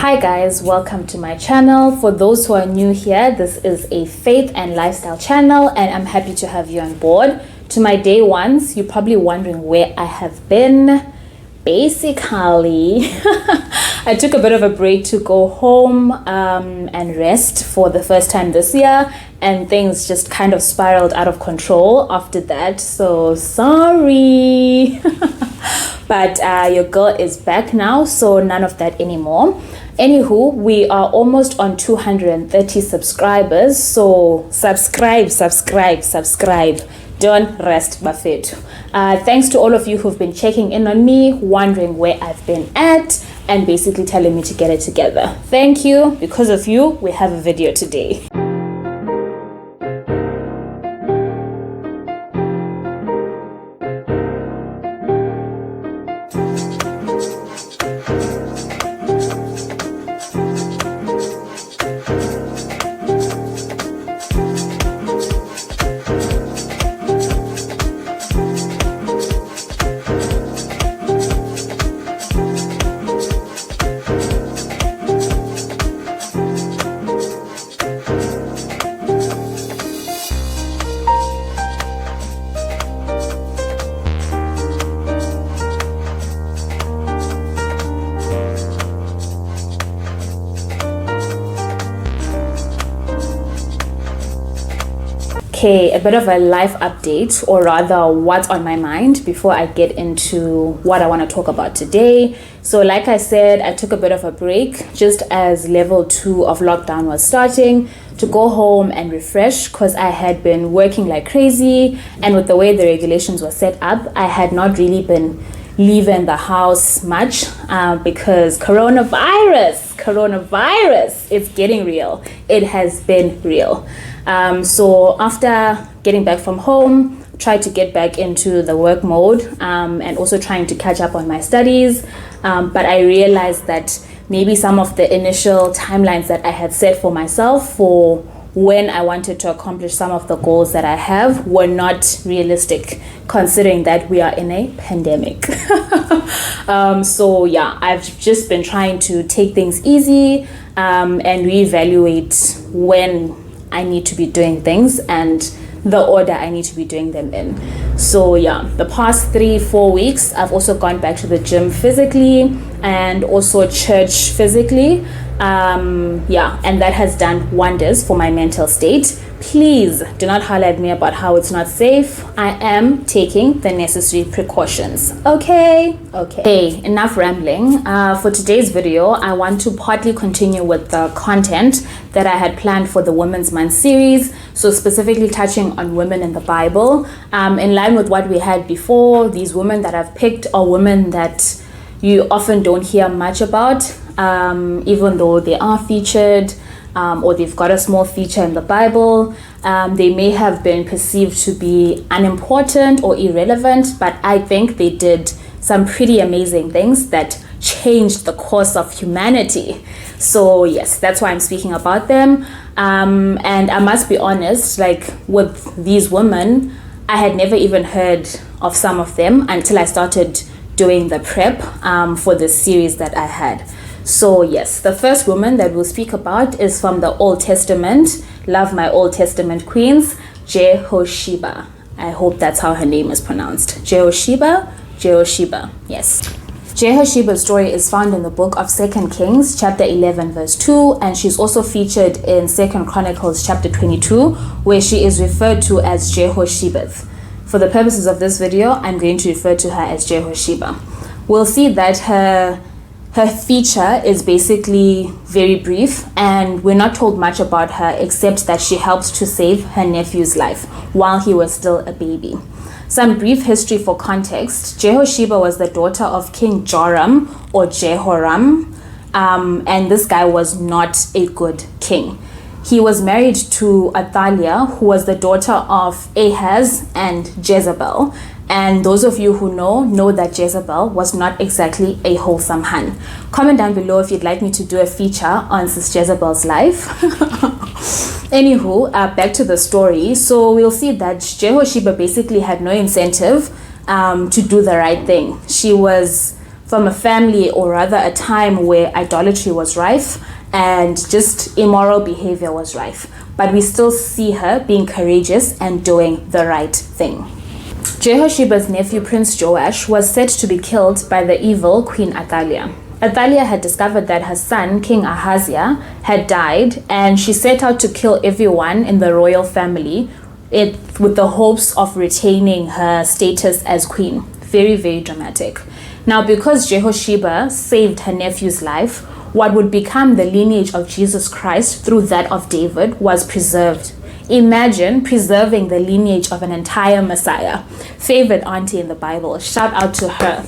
Hi guys, welcome to my channel. For those who are new here, this is a faith and lifestyle channel and I'm happy to have you on board. To my day ones, you're probably wondering where I have been. Basically, I took a bit of a break to go home and rest for the first time this year, and things just kind of spiraled out of control after that, so sorry. But your girl is back now, so none of that anymore. Anywho, we are almost on 230 subscribers, so subscribe. Don't rest, Buffett. Thanks to all of you who've been checking in on me, wondering where I've been at, and basically telling me to get it together. Thank you. Because of you, we have a video today. Okay, a bit of a life update, or rather what's on my mind before I get into what I want to talk about today. So like I said, I took a bit of a break just as level 2 of lockdown was starting to go home and refresh, because I had been working like crazy, and with the way the regulations were set up, I had not really been leaving the house much because coronavirus, it's getting real. It has been real. So after getting back from home, tried to get back into the work mode and also trying to catch up on my studies. But I realized that maybe some of the initial timelines that I had set for myself for when I wanted to accomplish some of the goals that I have were not realistic, considering that we are in a pandemic. So yeah, I've just been trying to take things easy and reevaluate when I need to be doing things and the order I need to be doing them in. So yeah, the past 3-4 weeks, I've also gone back to the gym physically and also church physically. Yeah, and that has done wonders for my mental state. Please do not holler at me about how it's not safe. I am taking the necessary precautions. Okay, enough rambling. For today's video, I want to partly continue with the content that I had planned for the Women's Month series. So specifically touching on women in the Bible. In line with what we had before, these women that I've picked are women that you often don't hear much about, even though they are featured. Or they've got a small feature in the Bible. They may have been perceived to be unimportant or irrelevant, but I think they did some pretty amazing things that changed the course of humanity. So yes, that's why I'm speaking about them. And I must be honest, like with these women, I had never even heard of some of them until I started doing the prep for this series that I had. So yes, the first woman that we'll speak about is from the Old Testament. Love my Old Testament queens, Jehosheba. I hope that's how her name is pronounced. Jehosheba, yes. Jehosheba's story is found in the book of 2 Kings, chapter 11, verse 2, and she's also featured in 2 Chronicles, chapter 22, where she is referred to as Jehoshebeth. For the purposes of this video, I'm going to refer to her as Jehosheba. We'll see that her feature is basically very brief, and we're not told much about her except that she helped to save her nephew's life while he was still a baby. Some brief history for context. Jehosheba was the daughter of King Joram or Jehoram, and this guy was not a good king. He was married to Athaliah, who was the daughter of Ahaz and Jezebel. And those of you who know that Jezebel was not exactly a wholesome hun. Comment down below if you'd like me to do a feature on Sis Jezebel's life. Anywho, back to the story. So we'll see that Jehosheba basically had no incentive to do the right thing. She was from a family, or rather a time where idolatry was rife and just immoral behavior was rife. But we still see her being courageous and doing the right thing. Jehoshabe's nephew Prince Joash was said to be killed by the evil Queen Athaliah. Athaliah had discovered that her son, King Ahaziah, had died, and she set out to kill everyone in the royal family with the hopes of retaining her status as queen. Very, very dramatic. Now, because Jehosheba saved her nephew's life, what would become the lineage of Jesus Christ through that of David was preserved. Imagine preserving the lineage of an entire Messiah. Favorite auntie in the Bible. Shout out to her.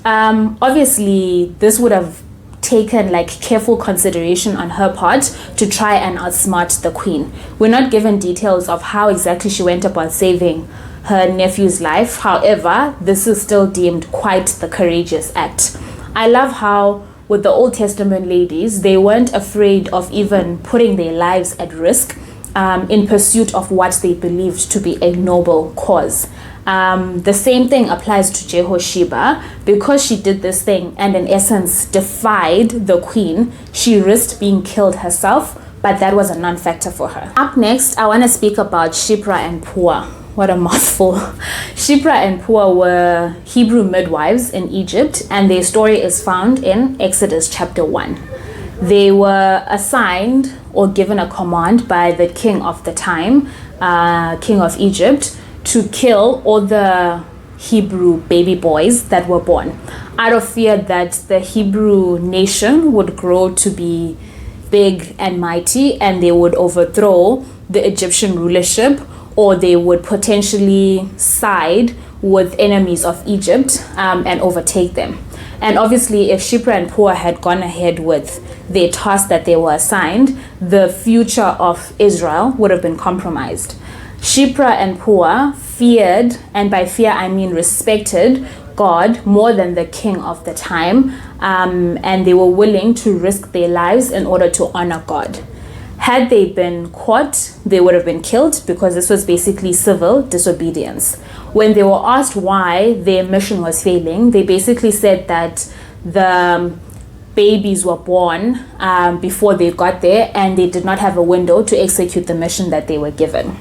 Obviously, this would have taken careful consideration on her part to try and outsmart the queen. We're not given details of how exactly she went about saving her nephew's life. However, this is still deemed quite the courageous act. I love how with the Old Testament ladies, they weren't afraid of even putting their lives at risk in pursuit of what they believed to be a noble cause. The same thing applies to Jehosheba. Because she did this thing and in essence defied the queen, she risked being killed herself, but that was a non-factor for her. Up next, I want to speak about Shiphrah and Puah. What a mouthful. Shiphrah and Puah were Hebrew midwives in Egypt, and their story is found in Exodus chapter 1. They were assigned or given a command by the king of the time, king of Egypt, to kill all the Hebrew baby boys that were born, out of fear that the Hebrew nation would grow to be big and mighty and they would overthrow the Egyptian rulership, or they would potentially side with enemies of Egypt and overtake them. And obviously, if Shiphrah and Puah had gone ahead with their task that they were assigned, the future of Israel would have been compromised. Shiphrah and Puah feared, and by fear I mean respected, God more than the king of the time, and they were willing to risk their lives in order to honor God. Had they been caught, they would have been killed, because this was basically civil disobedience. When they were asked why their mission was failing, they basically said that the babies were born before they got there, and they did not have a window to execute the mission that they were given.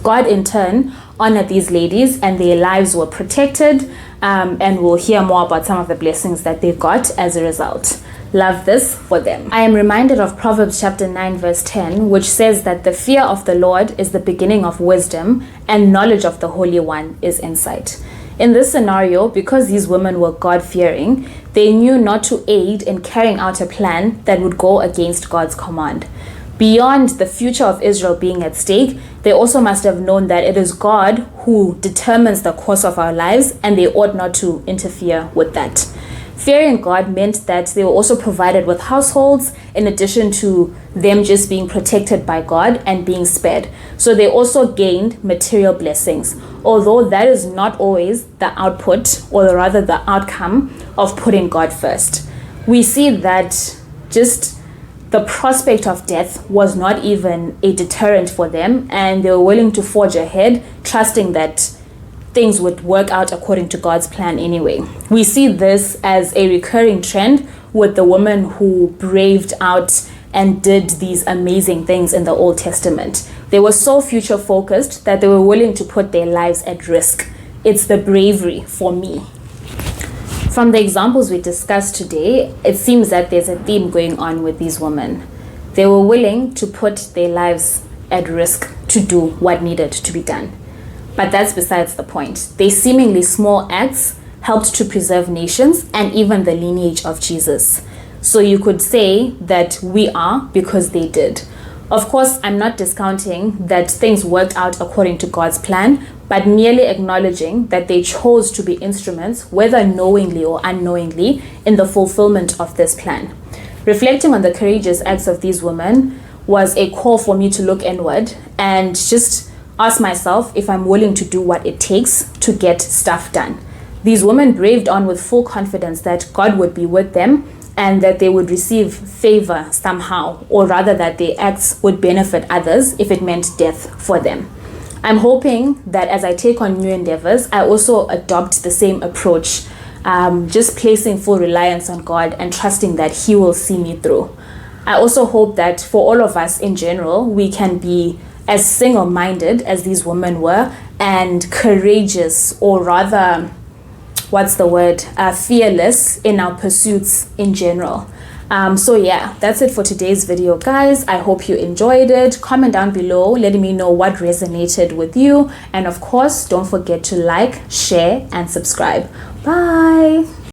God in turn honored these ladies, and their lives were protected, and we'll hear more about some of the blessings that they got as a result. Love this for them. I am reminded of Proverbs chapter 9 verse 10, which says that the fear of the Lord is the beginning of wisdom, and knowledge of the Holy One is insight. In this scenario, because these women were God-fearing, they knew not to aid in carrying out a plan that would go against God's command. Beyond the future of Israel being at stake, they also must have known that it is God who determines the course of our lives, and they ought not to interfere with that. Fearing God meant that they were also provided with households, in addition to them just being protected by God and being spared. So they also gained material blessings, although that is not always the output, or rather the outcome of putting God first. We see that just the prospect of death was not even a deterrent for them, and they were willing to forge ahead, trusting that things would work out according to God's plan anyway. We see this as a recurring trend with the women who braved out and did these amazing things in the Old Testament. They were so future focused that they were willing to put their lives at risk. It's the bravery for me. From the examples we discussed today, it seems that there's a theme going on with these women. They were willing to put their lives at risk to do what needed to be done. But that's besides the point. Their seemingly small acts helped to preserve nations and even the lineage of Jesus. So you could say that we are because they did. Of course, I'm not discounting that things worked out according to God's plan, but merely acknowledging that they chose to be instruments, whether knowingly or unknowingly, in the fulfillment of this plan. Reflecting on the courageous acts of these women was a call for me to look inward and just ask myself if I'm willing to do what it takes to get stuff done. These women braved on with full confidence that God would be with them and that they would receive favor somehow, or rather that their acts would benefit others if it meant death for them. I'm hoping that as I take on new endeavors, I also adopt the same approach just placing full reliance on God and trusting that He will see me through. I also hope that for all of us in general, we can be as single-minded as these women were and courageous, or rather, fearless in our pursuits in general. So yeah, that's it for today's video, guys. I hope you enjoyed it. Comment down below letting me know what resonated with you, and of course don't forget to like, share and subscribe. Bye.